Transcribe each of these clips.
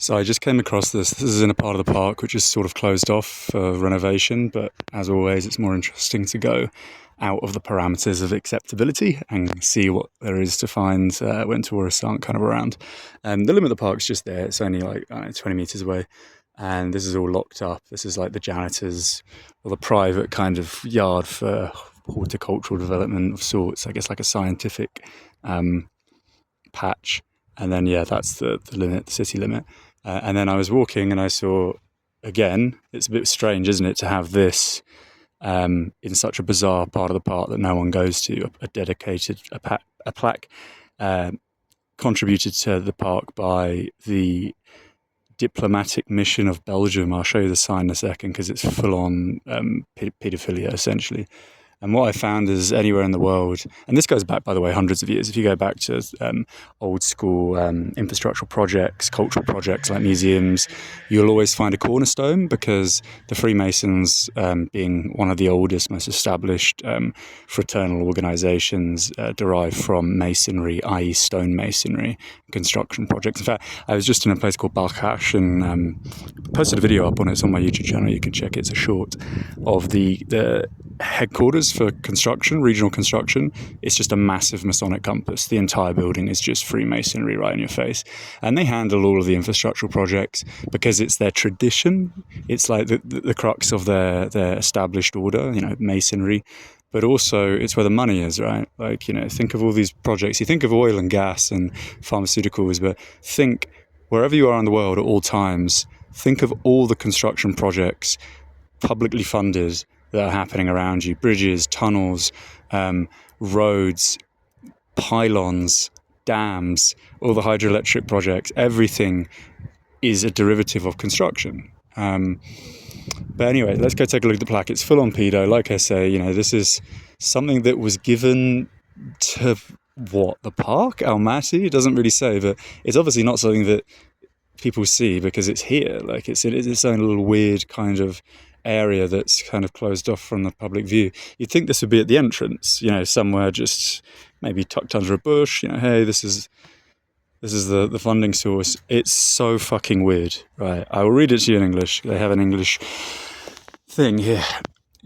So I just came across this. This is in a part of the park which is sort of closed off for renovation, but as always, it's more interesting to go out of the parameters of acceptability and see what there is to find when tourists aren't kind of around. The limit of the park's just there. It's only like 20 meters away, and this is all locked up. This is like the janitors or the private kind of yard for horticultural development of sorts. I guess like a scientific patch. And then, yeah, that's the limit, the city limit. And then I was walking and I saw, again, it's a bit strange, isn't it, to have this in such a bizarre part of the park that no one goes to, a dedicated, a plaque contributed to the park by the diplomatic mission of Belgium. I'll show you the sign in a second because it's full on paedophilia, essentially. And what I found is anywhere in the world, and this goes back, by the way, hundreds of years. If you go back to old school infrastructural projects, cultural projects like museums, you'll always find a cornerstone because the Freemasons, being one of the oldest, most established fraternal organizations, derive from masonry, i.e. stone masonry, construction projects. In fact, I was just in a place called Balkhash and posted a video up on it. It's on my YouTube channel. You can check it. It's a short of the headquarters for construction, regional construction. It's just a massive Masonic compass. The entire building is just Freemasonry right in your face. And they handle all of the infrastructural projects because it's their tradition. It's like the crux of their established order, masonry. But also it's where the money is, right? Like, think of all these projects. You think of oil and gas and pharmaceuticals, but think wherever you are in the world at all times, think of all the construction projects publicly funded that are happening around you. Bridges, tunnels, roads, pylons, dams, all the hydroelectric projects, everything is a derivative of construction. But anyway, let's go take a look at the plaque. It's full on pedo. Like I say, this is something that was given to the park? Almaty? It doesn't really say, but it's obviously not something that people see because it's here. Like it's its own little weird kind of area that's kind of closed off from the public view. You'd think this would be at the entrance, somewhere just maybe tucked under a bush, hey, this is the funding source. It's so fucking weird, right? I will read it to you in English. They have an English thing here.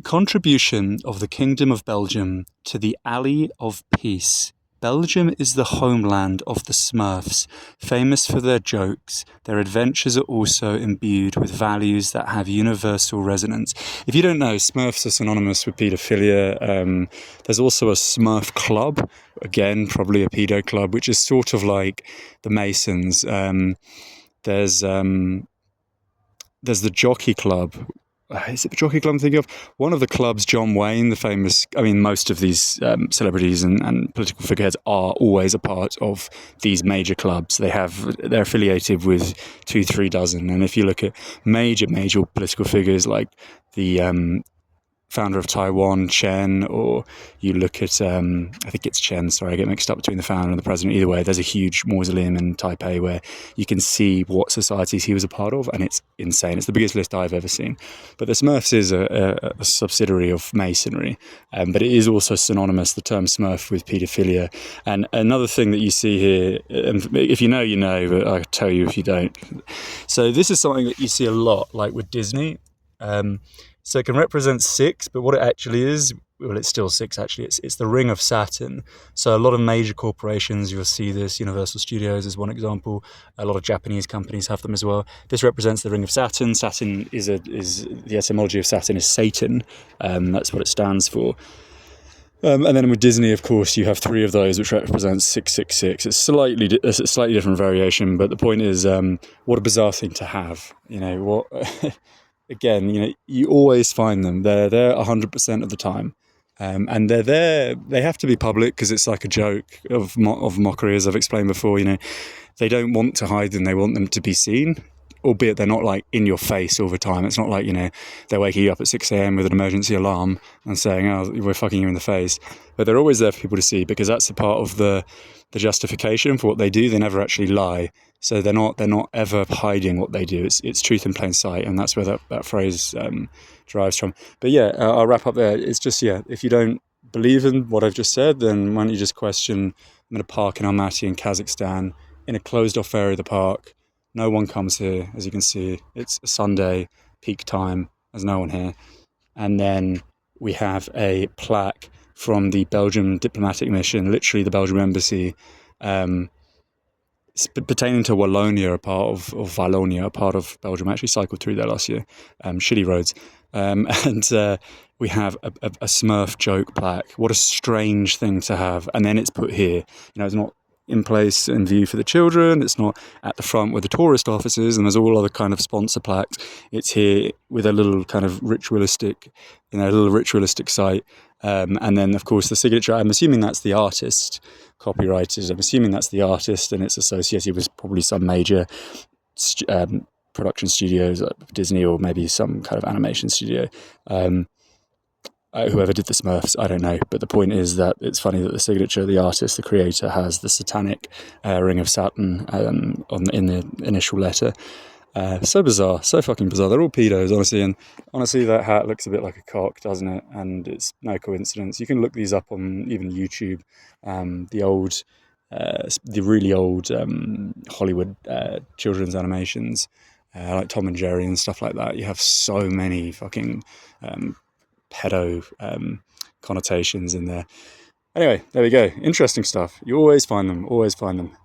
Contribution of the Kingdom of Belgium to the Alley of Peace. Belgium is the homeland of the Smurfs, famous for their jokes. Their adventures are also imbued with values that have universal resonance. If you don't know, Smurfs are synonymous with paedophilia. There's also a Smurf club, again, probably a pedo club, which is sort of like the Masons. There's the Jockey Club. Is it the Jockey Club I'm thinking of? One of the clubs, John Wayne, the famous, most of these celebrities and political figureheads are always a part of these major clubs. They're affiliated with 2-3 dozen. And if you look at major political figures like the founder of Taiwan, Chen, or you look at, I think it's Chen, sorry, I get mixed up between the founder and the president. Either way, there's a huge mausoleum in Taipei where you can see what societies he was a part of, and it's insane. It's the biggest list I've ever seen. But the Smurfs is a subsidiary of Masonry, but it is also synonymous, the term Smurf, with paedophilia. And another thing that you see here, and if you know, you know, but I'll tell you if you don't. So this is something that you see a lot, like with Disney. So it can represent 6, but what it actually is, well, it's still 6 actually. It's the ring of Saturn. So a lot of major corporations, you'll see this. Universal Studios is one example. A lot of Japanese companies have them as well. This represents the ring of Saturn. Saturn is the etymology of Saturn is Satan. That's what it stands for. And then with Disney, of course, you have 3 of those, which represents 666. It's a slightly different variation, but the point is, what a bizarre thing to have. Again, you always find them. They're there 100% of the time. And they're there, they have to be public because it's like a joke of mockery, as I've explained before. They don't want to hide them, they want them to be seen, albeit they're not like in your face all the time. It's not like, they're waking you up at 6 a.m. with an emergency alarm and saying, oh, we're fucking you in the face. But they're always there for people to see because that's a part of the justification for what they do. They never actually lie. So they're not ever hiding what they do. It's truth in plain sight, and that's where that phrase derives from. But yeah, I'll wrap up there. It's just, if you don't believe in what I've just said, then why don't you just question, I'm in a park in Almaty in Kazakhstan, in a closed off area of the park, No one comes here, as you can see. It's a Sunday, peak time. There's no one here. And then we have a plaque from the Belgian diplomatic mission, literally the Belgian embassy, pertaining to Wallonia, a part of Wallonia, a part of Belgium. I actually cycled through there last year. Shitty roads. And we have a Smurf joke plaque. What a strange thing to have. And then it's put here. It's not in place in view for the children. It's not at the front where the tourist office is, and there's all other kind of sponsor plaques. It's here with a little kind of ritualistic, site. And then, of course, the signature. I'm assuming that's the artist, copyrighted. I'm assuming that's the artist, and it's associated with probably some major production studios, like Disney, or maybe some kind of animation studio. Whoever did the Smurfs, I don't know. But the point is that it's funny that the signature, the artist, the creator, has the satanic ring of Saturn in the initial letter. So bizarre, so fucking bizarre. They're all pedos, honestly. And honestly, that hat looks a bit like a cock, doesn't it? And it's no coincidence. You can look these up on even YouTube. The really old Hollywood children's animations, like Tom and Jerry and stuff like that. You have so many fucking pedo connotations in there. Anyway, there we go. Interesting stuff. You always find them.